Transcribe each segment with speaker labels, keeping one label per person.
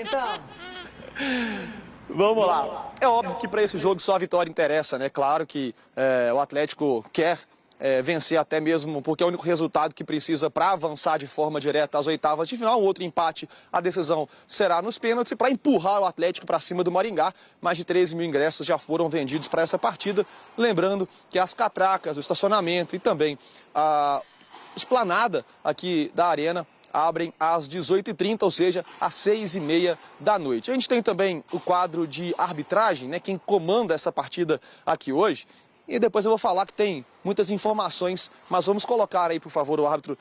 Speaker 1: Então,
Speaker 2: vamos lá. É óbvio que para esse jogo só a vitória interessa, né? Claro que o Atlético quer vencer até mesmo porque é o único resultado que precisa para avançar de forma direta às oitavas de final. Outro empate, a decisão será nos pênaltis. E para empurrar o Atlético para cima do Maringá, mais de 13 mil ingressos já foram vendidos para essa partida. Lembrando que as catracas, o estacionamento e também a esplanada aqui da Arena abrem às 18h30, ou seja, às 6h30 da noite. A gente tem também o quadro de arbitragem, né, quem comanda essa partida aqui hoje. E depois eu vou falar que tem muitas informações, mas vamos colocar aí, por favor, o árbitro,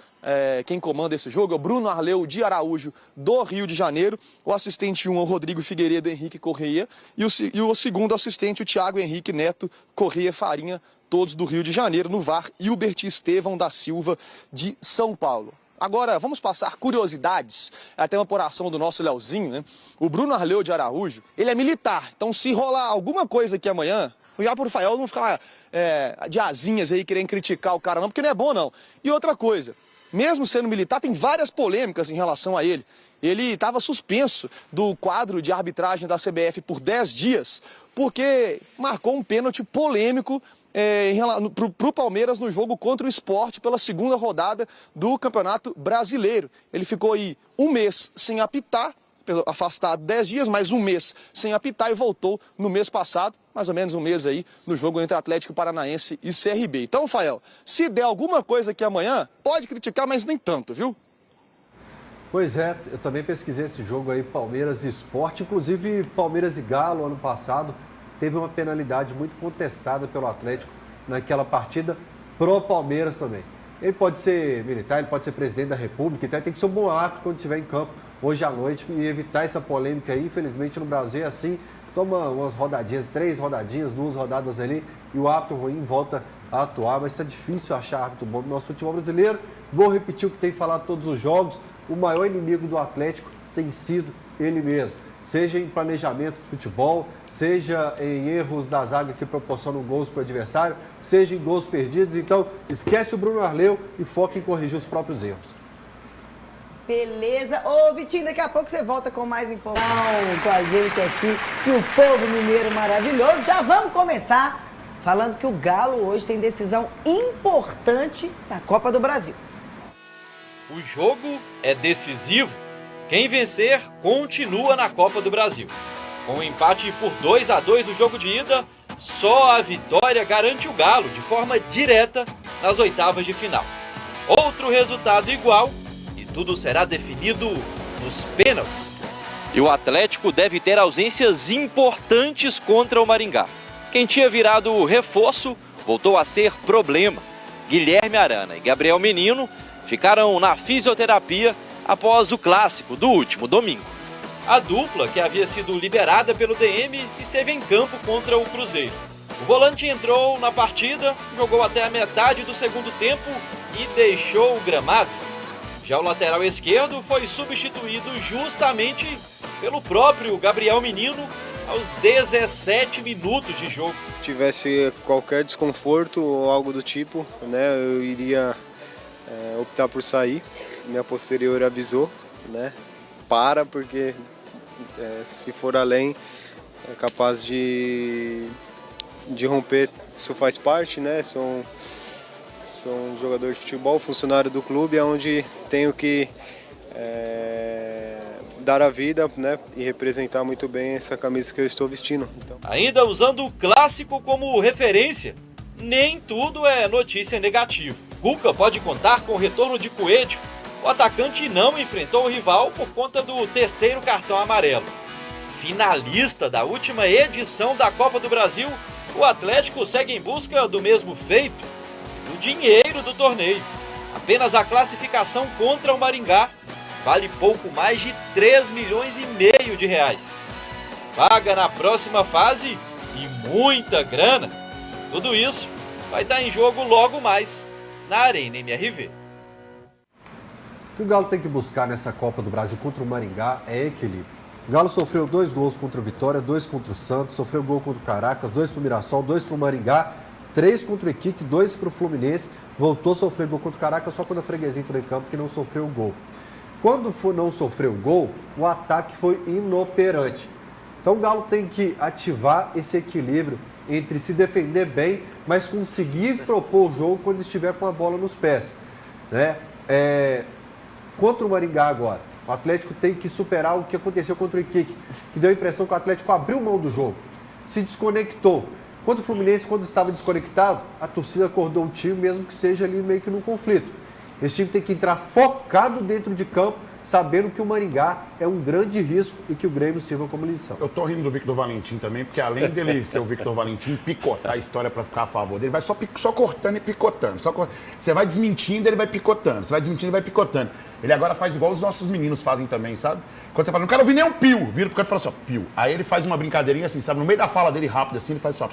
Speaker 2: quem comanda esse jogo, é o Bruno Arleu de Araújo, do Rio de Janeiro. O assistente 1 é o Rodrigo Figueiredo Henrique Correia. E o segundo assistente, o Thiago Henrique Neto Correia Farinha, todos do Rio de Janeiro. No VAR, Hilbert Estevão da Silva, de São Paulo. Agora, vamos passar curiosidades, até uma apuração do nosso Leozinho, né? O Bruno Arleu de Araújo, ele é militar, então se rolar alguma coisa aqui amanhã, já por Rafael não ficar de asinhas aí querendo criticar o cara não, porque não é bom não. E outra coisa, mesmo sendo militar, tem várias polêmicas em relação a ele. Ele estava suspenso do quadro de arbitragem da CBF por 10 dias, porque marcou um pênalti polêmico para o Palmeiras no jogo contra o Sport pela segunda rodada do Campeonato Brasileiro. Ele ficou aí um mês sem apitar, afastado 10 dias, mais um mês sem apitar e voltou no mês passado, mais ou menos um mês aí, no jogo entre Atlético Paranaense e CRB. Então, Rafael, se der alguma coisa aqui amanhã, pode criticar, mas nem tanto, viu?
Speaker 3: Pois é, eu também pesquisei esse jogo aí, Palmeiras e Sport, inclusive Palmeiras e Galo, ano passado, teve uma penalidade muito contestada pelo Atlético naquela partida pro Palmeiras também. Ele pode ser militar, ele pode ser presidente da República, então tem que ser um bom ato quando estiver em campo hoje à noite e evitar essa polêmica aí. Infelizmente no Brasil é assim, toma umas rodadinhas, 3 rodadinhas, 2 rodadas ali e o árbitro ruim volta a atuar, mas está difícil achar árbitro bom no nosso futebol brasileiro. Vou repetir o que tem falado todos os jogos, o maior inimigo do Atlético tem sido ele mesmo. Seja em planejamento de futebol, seja em erros da zaga que proporcionam gols para o adversário, seja em gols perdidos. Então, esquece o Bruno Arleu e foca em corrigir os próprios erros.
Speaker 1: beleza. Ô, Vitinho, daqui a pouco você volta com mais informação com a gente aqui. E o povo mineiro maravilhoso. Já vamos começar falando que o Galo hoje tem decisão importante na Copa do Brasil.
Speaker 4: O jogo é decisivo. Quem vencer continua na Copa do Brasil. Com um empate por 2-2 no jogo de ida, só a vitória garante o Galo de forma direta nas oitavas de final. Outro resultado igual e tudo será definido nos pênaltis. E o Atlético deve ter ausências importantes contra o Maringá. Quem tinha virado reforço voltou a ser problema. Guilherme Arana e Gabriel Menino ficaram na fisioterapia após o clássico do último domingo. A dupla, que havia sido liberada pelo DM, esteve em campo contra o Cruzeiro. O volante entrou na partida, jogou até a metade do segundo tempo e deixou o gramado. Já o lateral esquerdo foi substituído justamente pelo próprio Gabriel Menino aos 17 minutos de jogo.
Speaker 5: Se tivesse qualquer desconforto ou algo do tipo, né, eu iria optar por sair. Minha posterior avisou, né, porque se for além é capaz de romper. Isso faz parte, né, sou um jogador de futebol, funcionário do clube, onde tenho que dar a vida, né, e representar muito bem essa camisa que eu estou vestindo. Então.
Speaker 4: Ainda usando o clássico como referência, nem tudo é notícia negativa. Cuca pode contar com o retorno de Coelho. O atacante não enfrentou o rival por conta do terceiro cartão amarelo. Finalista da última edição da Copa do Brasil, o Atlético segue em busca do mesmo feito, do dinheiro do torneio. Apenas a classificação contra o Maringá vale pouco mais de 3,5 milhões de reais. Vaga na próxima fase e muita grana. Tudo isso vai estar em jogo logo mais na Arena MRV.
Speaker 3: O que o Galo tem que buscar nessa Copa do Brasil contra o Maringá é equilíbrio. O Galo sofreu 2 gols contra o Vitória, 2 contra o Santos, sofreu gol contra o Caracas, 2 para o Mirassol, 2 para o Maringá, 3 contra o Equipe, 2 para o Fluminense, voltou a sofrer gol contra o Caracas só quando a freguesia entrou em campo que não sofreu gol. Quando não sofreu gol, o ataque foi inoperante. Então o Galo tem que ativar esse equilíbrio entre se defender bem, mas conseguir propor o jogo quando estiver com a bola nos pés, né? Contra o Maringá agora, o Atlético tem que superar o que aconteceu contra o Iquique, que deu a impressão que o Atlético abriu mão do jogo, se desconectou. Contra o Fluminense, quando estava desconectado, a torcida acordou o time, mesmo que seja ali meio que num conflito. Esse time tem que entrar focado dentro de campo, sabendo que o Maringá é um grande risco e que o Grêmio sirva como lição.
Speaker 6: Eu tô rindo do Victor Valentim também, porque além dele ser o Victor Valentim, picotar a história para ficar a favor dele, vai só cortando e picotando. Você vai desmentindo, ele vai picotando. Você vai desmentindo, ele vai picotando. Ele agora faz igual os nossos meninos fazem também, sabe? Quando você fala, não quero ouvir nem um pio, vira pro canto e fala assim, ó, pio. Aí ele faz uma brincadeirinha assim, sabe? No meio da fala dele rápido assim, ele faz só...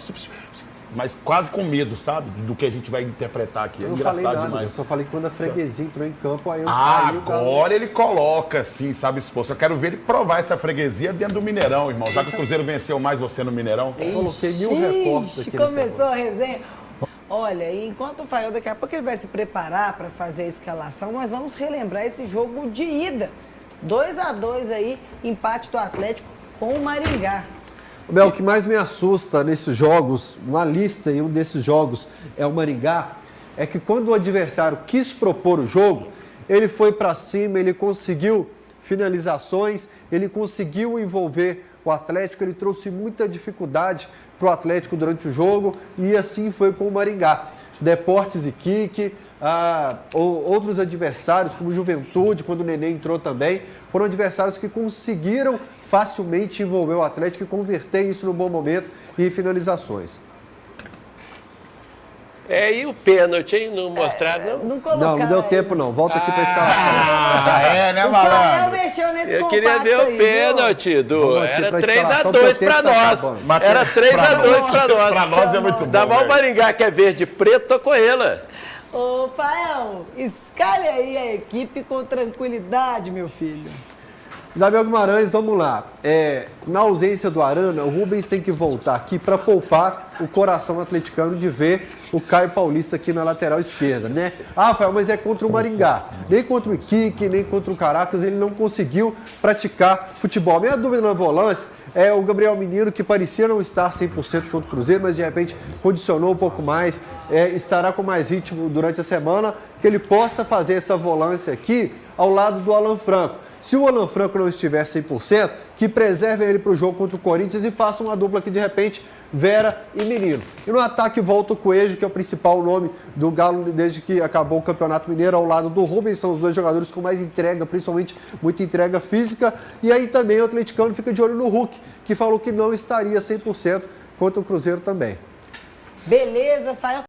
Speaker 6: Mas quase com medo, sabe? Do que a gente vai interpretar aqui.
Speaker 3: Eu
Speaker 6: É
Speaker 3: não
Speaker 6: engraçado
Speaker 3: falei nada,
Speaker 6: demais.
Speaker 3: eu só falei que quando a freguesia entrou em campo, aí eu...
Speaker 6: Agora ele coloca, assim, sabe, esposo? Eu quero ver ele provar essa freguesia dentro do Mineirão, irmão. Já que o Cruzeiro venceu mais você no Mineirão.
Speaker 3: Eu coloquei 1000 reportes aqui nesse
Speaker 1: Começou a resenha. Olha, e enquanto o Fael daqui a pouco ele vai se preparar para fazer a escalação, nós vamos relembrar esse jogo de ida. 2-2 aí, empate do Atlético com o Maringá.
Speaker 3: Bel, o que mais me assusta nesses jogos, uma lista em um desses jogos é o Maringá, é que quando o adversário quis propor o jogo, ele foi para cima, ele conseguiu finalizações, ele conseguiu envolver o Atlético, ele trouxe muita dificuldade para o Atlético durante o jogo e assim foi com o Maringá. Deportes e Iquique, outros adversários, como Juventude, quando o Nenê entrou também, foram adversários que conseguiram facilmente envolver o Atlético e converter isso no bom momento e em finalizações.
Speaker 7: E o pênalti, hein? Não mostraram, não?
Speaker 3: Não deu tempo não. Volta aqui para a escalação.
Speaker 6: Né,
Speaker 1: O Fael
Speaker 6: malandro?
Speaker 1: mexeu nesse
Speaker 7: Eu queria ver o pênalti,
Speaker 3: Vamos aqui
Speaker 7: Era
Speaker 3: pra
Speaker 7: 3-2 para nós. Era 3-2 para nós.
Speaker 6: Pra nós é muito bom.
Speaker 7: Dava o Maringá, que é verde e preto, tô com ela.
Speaker 1: Ô, Fael, escalhe aí a equipe com tranquilidade, meu filho.
Speaker 3: Isabel Guimarães, vamos lá. Na ausência do Arana, o Rubens tem que voltar aqui para poupar o coração atleticano de ver o Caio Paulista aqui na lateral esquerda, né? Rafael, mas é contra o Maringá. Nem contra o Iquique, nem contra o Caracas, ele não conseguiu praticar futebol. Minha dúvida na volância é o Gabriel Menino, que parecia não estar 100% contra o Cruzeiro, mas de repente condicionou um pouco mais, estará com mais ritmo durante a semana, que ele possa fazer essa volância aqui ao lado do Alan Franco. Se o Alan Franco não estiver 100%, que preserve ele para o jogo contra o Corinthians e faça uma dupla aqui de repente, Vera e Menino. E no ataque volta o Coelho, que é o principal nome do Galo desde que acabou o Campeonato Mineiro, ao lado do Rubens, são os dois jogadores com mais entrega, principalmente muita entrega física. E aí também o atleticano fica de olho no Hulk, que falou que não estaria 100% contra o Cruzeiro também.
Speaker 1: Beleza, Fael.